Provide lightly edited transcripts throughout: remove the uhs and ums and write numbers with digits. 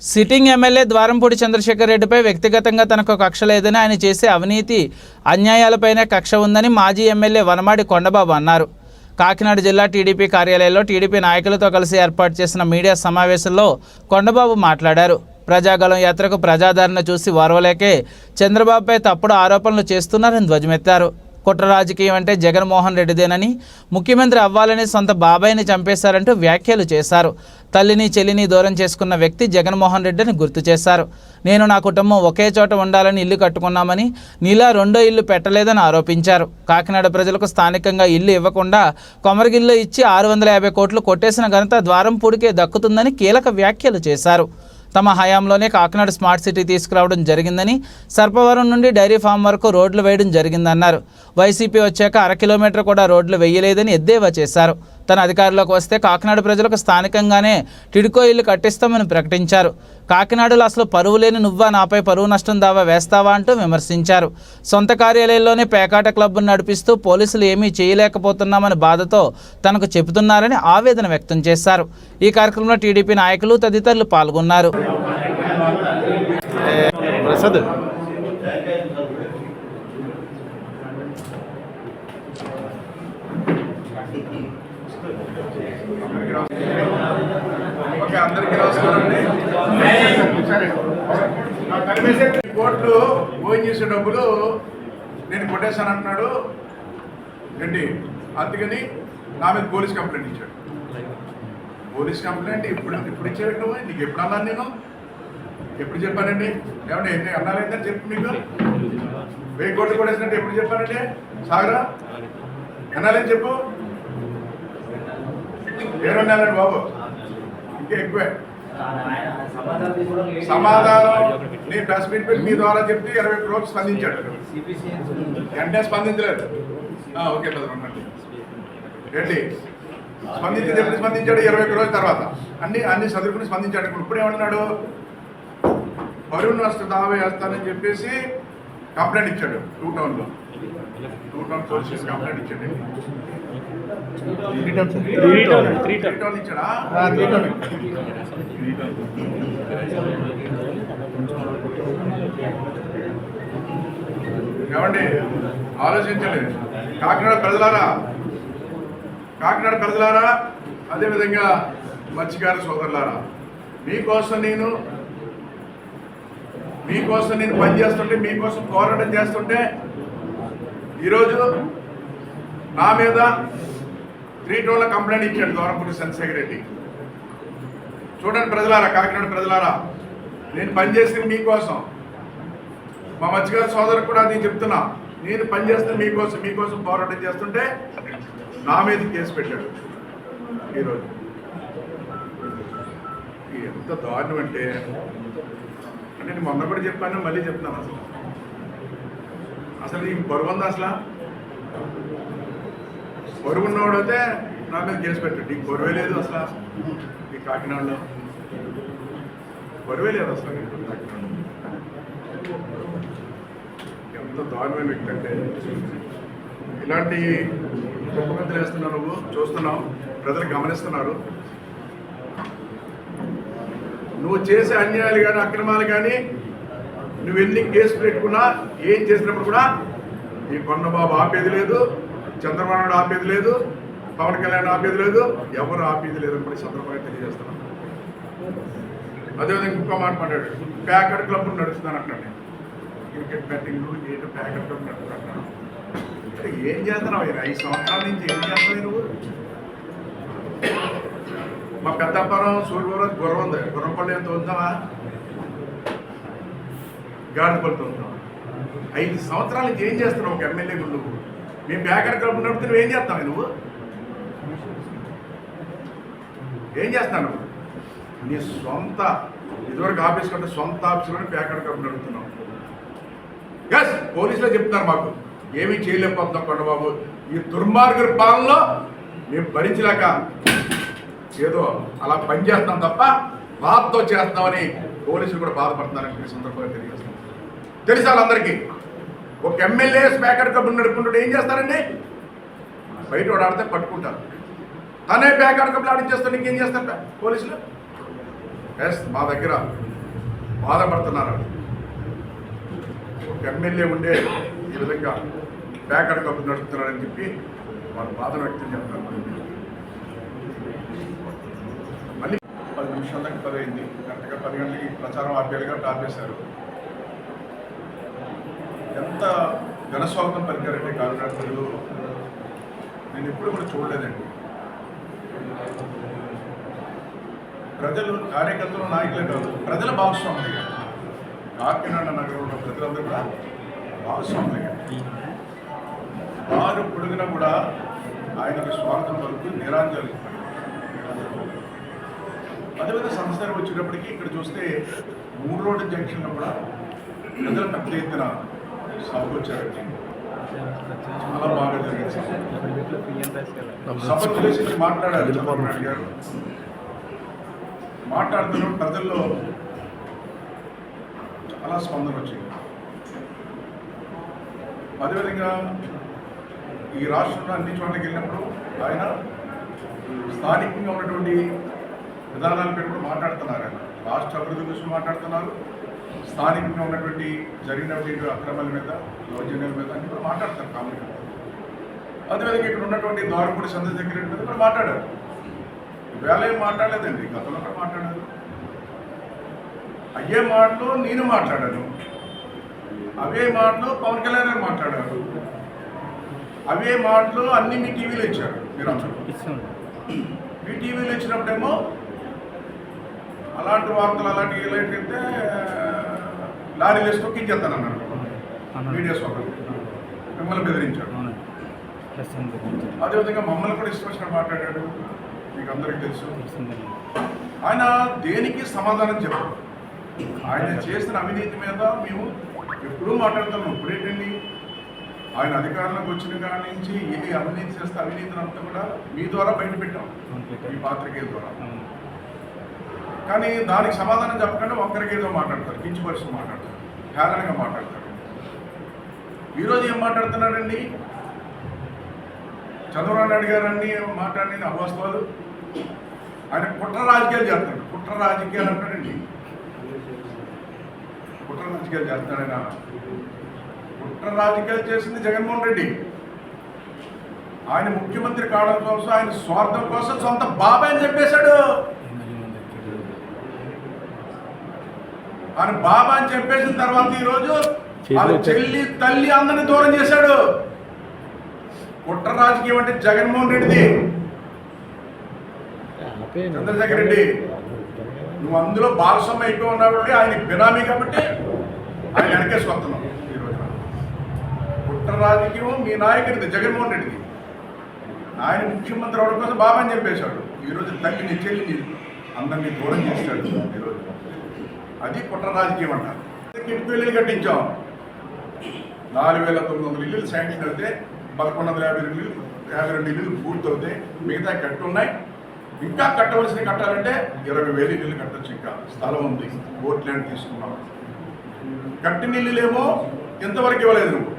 Sitting MLA Dwarampudi Chandrasekhar రెడ్డిపై వ్యక్తిగతంగా తనకు కక్ష లేదని, ఆయన చేసే అవినీతి అన్యాయాలపైనే కక్ష ఉందని మాజీ ఎమ్మెల్యే వనమాడి కొండబాబు అన్నారు. కాకినాడ జిల్లా టీడీపీ కార్యాలయంలో టీడీపీ నాయకులతో కలిసి ఏర్పాటు చేసిన మీడియా సమావేశంలో కొండబాబు మాట్లాడారు. ప్రజాగళం యాత్రకు ప్రజాదరణ చూసి ఓర్వలేకే చంద్రబాబుపై తప్పుడు ఆరోపణలు చేస్తున్నారని ధ్వజమెత్తారు. కుట్ర రాజకీయం అంటే జగన్మోహన్ రెడ్డిదేనని, ముఖ్యమంత్రి అవ్వాలని సొంత బాబాయిని చంపేశారంటూ వ్యాఖ్యలు చేశారు. తల్లిని చెల్లిని దూరం చేసుకున్న వ్యక్తి జగన్మోహన్ రెడ్డిని గుర్తు చేశారు. నేను నా కుటుంబం ఒకే చోట ఉండాలని ఇల్లు కట్టుకున్నామని, నీలా రెండో ఇల్లు పెట్టలేదని ఆరోపించారు. కాకినాడ ప్రజలకు స్థానికంగా ఇల్లు ఇవ్వకుండా కొమరగిల్లో ఇచ్చి 650 కోట్లు కొట్టేసిన ఘనత ద్వారంపూడికే దక్కుతుందని కీలక వ్యాఖ్యలు చేశారు. తమ హయాంలోనే కాకినాడ స్మార్ట్ సిటీ తీసుకురావడం జరిగిందని, సర్పవరం నుండి డైరీ ఫామ్ వరకు రోడ్లు వేయడం జరిగిందన్నారు. వైసీపీ వచ్చాక 1/2 కిలోమీటర్ కూడా రోడ్లు వేయలేదని ఎద్దేవా చేశారు. తన అధికారంలోకి వస్తే కాకినాడ ప్రజలకు స్థానికంగానే టిడ్కో ఇల్లు కట్టిస్తామని ప్రకటించారు. కాకినాడలో అసలు పరువు లేని నువ్వా నాపై పరువు నష్టం దావా వేస్తావా అంటూ విమర్శించారు. సొంత కార్యాలయంలోనే పేకాట క్లబ్ను నడిపిస్తూ పోలీసులు ఏమీ చేయలేకపోతున్నామని బాధతో తనకు చెబుతున్నారని ఆవేదన వ్యక్తం చేశారు. ఈ కార్యక్రమంలో టీడీపీ నాయకులు తదితరులు పాల్గొన్నారు. అందరికీ నమస్కారం. కోర్టులో భోజనం చేసే డబ్బులు నేను కొట్టేశాను అంటున్నాడు రెడ్డి. అందుకని నా మీద పోలీస్ కంప్లైంట్ ఇచ్చాడు. పోలీస్ కంప్లైంట్ ఇప్పుడు ఇచ్చేటట్టు నీకు ఎప్పుడు అన్నాను? నేను ఎప్పుడు చెప్పానండి? ఏమంటే ఎన్ని అన్నాలేదని చెప్పి మీకు 1000 కోట్లు కొట్టేసినట్టు ఎప్పుడు చెప్పానండి? సాగరా అన్నాలేని చెప్పు. ఏమన్నాలండి బాబు? ఎక్కువే సమాధానం. నీ ప్రెస్ మీట్ పెట్టి మీ ద్వారా చెప్తే 20 కోట్లు స్పందించాడు. వెంటనే స్పందించలేదు. ఓకే ఉండండి ఏంటి స్పందించి ఎప్పుడు స్పందించాడు? 20 రోజుల తర్వాత అన్ని చదువుకుని స్పందించాడు. ఇప్పుడు ఏమన్నాడు? పరువు నష్ట దావా వేస్తానని చెప్పేసి కంప్లైంట్ ఇచ్చాడు. 2 టౌన్లో పోలీస్ కంప్లైంట్ ఇచ్చాడు. ఏమండి ఆలోచించండి. కాకినాడ ప్రజలారా, అదేవిధంగా మత్స్యకార సోదరులారా, మీకోసం నేను పనిచేస్తుంటే, మీకోసం పోరాటం చేస్తుంటే ఈరోజు నా మీద 3 టౌన్ల కంప్లైంట్ ఇచ్చాడు ద్వారంపూడి చంద్రశేఖర్ రెడ్డి. చూడండి ప్రజలారా, కాకినాడ ప్రజలారా, నేను పనిచేసింది మీకోసం. మా మత్స్యకార సోదరు కూడా అది చెప్తున్నా. నేను పనిచేస్తున్న మీకోసం పోరాటం చేస్తుంటే నా మీద కేసు పెట్టాడు. ఈరోజు ఎంత దారుణం అంటే నేను మొన్న కూడా చెప్పాను, మళ్ళీ చెప్తున్నాను. అసలు ఈ బరువు ఉందా? అసలు బరువు ఉన్నవాడైతే నా మీద కేసు పెట్టాడు. నీకు బరువే లేదు అసలు. ఈ కాకినాడలో బరువే లేదు అసలు. ఎంత దారుణమైన వ్యక్తి అంటే ఇలాంటి కుప్పగంతులు వేస్తున్నావు. నువ్వు చూస్తున్నావు, ప్రజలు గమనిస్తున్నారు. నువ్వు చేసే అన్యాయాలు కానీ అక్రమాలు కానీ నువ్వు ఎన్ని కేసులు పెట్టుకున్నా, ఏం చేసినప్పుడు కూడా ఈ కొండబాబు ఆపేది లేదు, చంద్రబాబు నాయుడు ఆపేది లేదు, పవన్ కళ్యాణ్ ఆపేది లేదు, ఎవరు ఆపేది లేదని కూడా సందర్భంగా తెలియజేస్తున్నాను. అదేవిధంగా ఇంకో మాట మాట్లాడు. ప్యాకెట్ క్లబ్ నడుస్తున్నాను అంటున్నాడు. క్రికెట్ బ్యాటింగ్ ఏంటో ప్యాకెట్ క్లబ్ నడుస్తున్నాను. ఏం చేస్తున్నావు? 5 సంవత్సరాల నుంచి ఏం చేస్తున్నావు నువ్వు? మా పెద్దపురం సూర్యపురం గుర్రం ఉంది. గుర్రంపల్లి ఎంత ఉందావా? గాడిపల్లితో ఉందాం. 5 సంవత్సరాల నుంచి ఏం చేస్తున్నావు ఒక ఎమ్మెల్యే? నువ్వు మేము ప్యాకెట్ క్లబ్ నడుపుతే నువ్వు ఏం చేస్తావు? నువ్వు ఏం చేస్తాను? నీ సొంత ఇదివరకు ఆఫీస్ కంటే సొంత ఆఫీసులోనే ప్యాకెట్ క్లబ్ నడుపుతున్నావు. ఎస్, పోలీసులో చెప్తున్నారు మాకు ఏమీ చేయలేకపోతున్నాం కొండబాబు. ఈ దుర్మార్గుల పాలనలో మేము భరించలేక ఏదో అలా పనిచేస్తాం తప్ప బాధతో చేస్తామని పోలీసులు కూడా బాధపడుతున్నారని ఈ సందర్భంగా తెలియజేస్తాం. తెలుసు వాళ్ళందరికీ. ఒక ఎమ్మెల్యే ప్యాకెట్ క్లబ్ నడుపుకుంటూ ఏం చేస్తారండి? బయట వాడు ఆడితే పట్టుకుంటారు. తనే ప్యాకెట్ క్లబ్లు ఆడించేస్తాను. ఇంకేం చేస్తారు పోలీసులు? ఎస్ మా దగ్గర బాధపడుతున్నారు. ఒక ఎమ్మెల్యే ఉండే ఈ విధంగా ప్యాకెట్ కప్పు నడుపుతున్నారని చెప్పి వాళ్ళు బాధను వ్యక్తం చేస్తున్నారు. మళ్ళీ 10 నిమిషాల దాకా 10 అయింది. కరెక్ట్గా 10 గంటలకి ప్రచారం ఆపేలుగా ఆపేశారు. ఎంత ఘనస్వాగతం పలికారంటే కాకినాడ ప్రజలు నేను ఎప్పుడు కూడా చూడలేదండి. ప్రజలు కార్యకర్తలు నాయకులే కాదు, ప్రజల భాగస్వాములుగా కాకినాడ నగరంలో ప్రజలందరూ కూడా భాగస్వాములుగా వారు పొడుగునా కూడా ఆయనకు స్వాగతం పలుకుతూ నిరాంజలి. అదేవిధంగా సంస్థలు వచ్చేటప్పటికి ఇక్కడ చూస్తే 3 రోడ్డు జంక్షన్లో కూడా ప్రజలు పెద్ద ఎత్తున సభకు వచ్చారండి. చాలా బాగా జరిగింది. సభ ఉద్దేశించి మాట్లాడారు చంద్రబాబు నాయుడు గారు. మాట్లాడుతున్న ప్రజల్లో చాలా స్పందన వచ్చింది. అదేవిధంగా ఈ రాష్ట్రంలో అన్ని చోట్లకి వెళ్ళినప్పుడు ఆయన స్థానికంగా ఉన్నటువంటి విధానాలపై కూడా మాట్లాడుతున్నారు. ఆయన రాష్ట్ర అభివృద్ధి గురించి మాట్లాడుతున్నారు. స్థానికంగా ఉన్నటువంటి జరిగినటువంటి అక్రమాల మీద, దౌర్జన్యాల మీద అన్ని కూడా మాట్లాడతారు కామన్గా. అదేవిధంగా ఇక్కడ ఉన్నటువంటి ద్వారపూడి చంద్రశేఖర్ రెడ్డి మీద కూడా మాట్లాడారు. వేళ ఏం మాట్లాడలేదండి, గతంలో కూడా మాట్లాడారు. అయ్యే మాటలు నేను మాట్లాడాను, అవే మాటలు పవన్ కళ్యాణ్ గారు మాట్లాడారు, అవే మాటలు అన్ని మీ టీవీలో ఇచ్చారు. మీరు అందరూ మీ టీవీలో ఇచ్చినప్పుడేమో అలాంటి వార్తలు అలాంటి ఎలాంటితే లారీలు వేసి తొక్కించేస్తానన్నారు మీడియా సోదరులు, మిమ్మల్ని బెదిరించాడు. అదేవిధంగా మమ్మల్ని కూడా ఇష్టం వచ్చినట్టు మాట్లాడాడు. మీకు అందరికీ తెలుసు. ఆయన దేనికి సమాధానం చెప్పారు. ఆయన చేసిన అవినీతి మీద మేము ఎప్పుడూ మాట్లాడుతున్నాం. ఇప్పుడేంటండి ఆయన అధికారంలోకి వచ్చిన కాడి నుంచి ఏ అవినీతి చేస్తే అవినీతిని అంతా కూడా మీ ద్వారా బయట పెట్టాం, ఈ పాత్రికేయ ద్వారా. కానీ దానికి సమాధానం చెప్పకుండా ఒక్కరికి ఏదో మాట్లాడతారు, కించపరుస్తూ మాట్లాడతారు, హేళనగా మాట్లాడతారు. ఈరోజు ఏం మాట్లాడుతున్నాడండి చంద్రబాబు నాయుడు గారు అన్ని మాట్లాడిన అవాస్తవాలు. ఆయన కుట్ర రాజకీయాలు చేస్తాడు. కుట్ర రాజకీయాలు అంటాడండి. కుట్ర రాజకీయాలు చేస్తాడైనా. కుట్ర రాజకీయాలు చేసింది జగన్మోహన్ రెడ్డి. ఆయన ముఖ్యమంత్రి కావడం కోసం, ఆయన స్వార్థం కోసం సొంత బాబాయ్ అని చెప్పేశాడు. ఆయన బాబా అని చెప్పేసిన తర్వాత ఈరోజు వాళ్ళ చెల్లి తల్లి అందరినీ దూరం చేశాడు. కుట్ర రాజకీయం అంటే జగన్మోహన్ రెడ్డిది. చంద్రశేఖర్ రెడ్డి నువ్వు అందులో భాగస్వామ్యం అయిపోయి ఉన్నావు కాబట్టి ఆయన బినామీ కాబట్టి ఆయన వెనకేసి వస్తున్నావు. ఈరోజు కుట్ర రాజకీయం మీ నాయకుడిది జగన్మోహన్ రెడ్డిది. ఆయన ముఖ్యమంత్రి అవడం కోసం బాబా అని చెప్పేశాడు. ఈరోజు తల్లిని చెల్లిని అందరినీ దూరం చేశాడు. ఈరోజు అది కుట్ర రాజకీయం అంటారు. కిటికీ ఇల్లు కట్టించాం. 4,900 ఇల్లులు శాంక్షన్ అయితే 1,152 ఇల్లులు పూర్తవుతాయి. మిగతా కట్టి ఉన్నాయి. ఇంకా కట్టవలసిన కట్టాలంటే 20,000 ఇల్లులు కట్టచ్చు. ఇంకా స్థలం ఉంది, ఓట్ ల్యాండ్ తీసుకున్నాం. కట్టిన ఇల్లులేమో ఇంతవరకు ఇవ్వలేదు నువ్వు.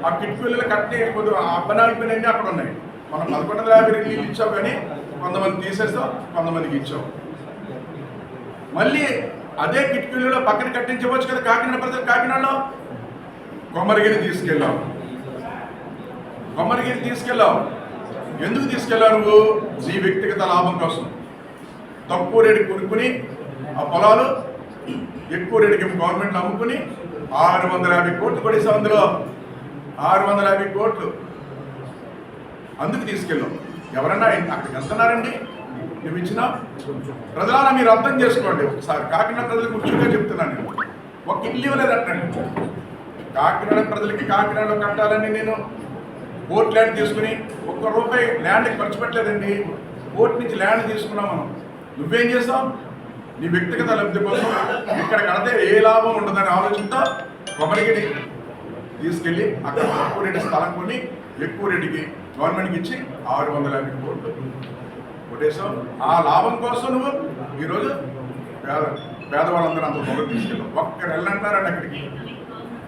ఆ కిటికీ ఇల్లులు కట్టి కొద్దిగా అబ్బనాలిపోయినన్నీ అక్కడ ఉన్నాయి. మనం 1,152 ఇల్లు ఇచ్చావు, కానీ కొంతమంది తీసేస్తాం, కొంతమందికి ఇచ్చావు. మళ్ళీ అదే కిటికీలలో పక్కన కట్టించవచ్చు కదా. కాకినాడ ప్రజలు కాకినాడలో కొమరగిరి తీసుకెళ్ళావు. కొమరగిరి తీసుకెళ్ళావు. ఎందుకు తీసుకెళ్ళావు నువ్వు? నీ వ్యక్తిగత లాభం కోసం. తక్కువ రేటుకి కొనుక్కుని ఆ పొలాలు ఎక్కువ రేటుకి గవర్నమెంట్ అమ్ముకుని 650 కోట్లు కొడేసావు. అందులో 650 కోట్లు అందుకు తీసుకెళ్ళావు. ఎవరన్నా అక్కడికి వెళ్తున్నారండి? నువ్వు ఇచ్చినా ప్రజలారా మీరు అర్థం చేసుకోండి ఒకసారి. కాకినాడ ప్రజలకు ముఖ్యంగా చెప్తున్నాను నేను. ఒక ఇల్లు ఇవ్వలేదట్టండి. కాకినాడ ప్రజలకి కాకినాడలో కట్టాలని నేను ఓట్ ల్యాండ్ తీసుకుని ₹1 ల్యాండ్కి ఖర్చు పెట్టలేదండి. ఓట్ నుంచి ల్యాండ్ తీసుకున్నాం మనం. నువ్వేం చేస్తావు? నీ వ్యక్తిగత లబ్ధి కోసం ఇక్కడ కడితే ఏ లాభం ఉండదని ఆలోచనతో కొమరగిరి తీసుకెళ్ళి అక్కడ తక్కువ రేటు స్థలం కొని ఎక్కువ రేటుకి గవర్నమెంట్కి ఇచ్చి 650 కోట్లు కొట్టేసావు. ఆ లాభం కోసం నువ్వు ఈరోజు పేదవాళ్ళందరూ అంత మొదలు తీసుకెళ్ళావు. ఒక్కరు వెళ్ళంటారండి అక్కడికి.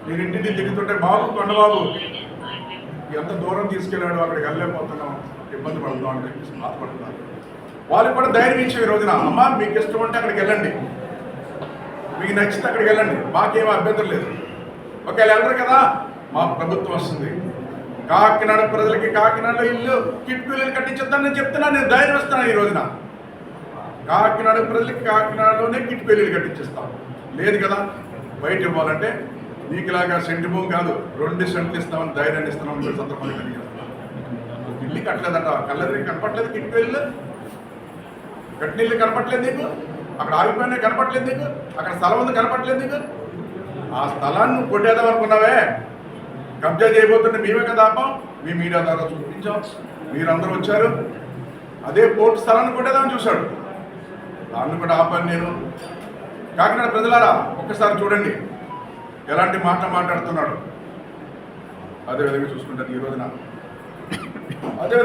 నేను ఇంటిని దిగుతుంటే బాబు కొండబాబు ఎంత దూరం తీసుకెళ్ళాడు, అక్కడికి వెళ్ళలేకపోతున్నాం, ఇబ్బంది పడుతున్నాం అంటే బాధపడుతున్నాను. వాళ్ళకి కూడా ధైర్యం ఇచ్చాం ఈ రోజున. అమ్మ మీకు ఇష్టం ఉంటే అక్కడికి వెళ్ళండి, మీకు నచ్చితే అక్కడికి వెళ్ళండి, మాకేం అభ్యంతరం లేదు. ఒకవేళ వెళ్ళరు కదా, మా ప్రభుత్వం వస్తుంది, కాకినాడ ప్రజలకి కాకినాడలో ఇల్లు కిట్కో ఇల్లు కట్టించేద్దాం నేను చెప్తున్నా. నేను ధైర్యం ఇస్తున్నాను ఈ రోజున. కాకినాడ ప్రజలకి కాకినాడలోనే కిట్కో ఇల్లు కట్టించేస్తాం. లేదు కదా, బయట ఇవ్వాలంటే మీకు ఇలాగా సెంటు భూమి కాదు 2 సెంట్లు ఇస్తామని ధైర్యాన్ని ఇస్తున్నాం. సందర్భంగా కలిగేస్తున్నాం. ఇల్లు కట్టలేదంట, కళ్ళెదిరి కనపట్లేదు, కిట్కో ఇల్లు కట్టిన ఇల్లు కనపట్లేదు నీకు, అక్కడ ఆగిపోయినా కనపట్లేదు నీకు, అక్కడ స్థలం ఉంది కనపట్లేదు నీకు. ఆ స్థలాన్ని నువ్వు కొట్టేద్దాం అనుకున్నావే, కబ్జా చేయబోతుంటే మేమే కదా ఆపాం, మీ మీడియా ద్వారా చూపించాం, మీరందరూ వచ్చారు. అదే పోర్టు స్థలాన్ని కొట్టేద్దామని చూశాడు, దాన్ని కూడా ఆపాను నేను. కాకినాడ ప్రజలారా ఒక్కసారి చూడండి ఎలాంటి మాట మాట్లాడుతున్నాడు. అదేవిధంగా చూసుకుంటాను ఈ రోజున. అదే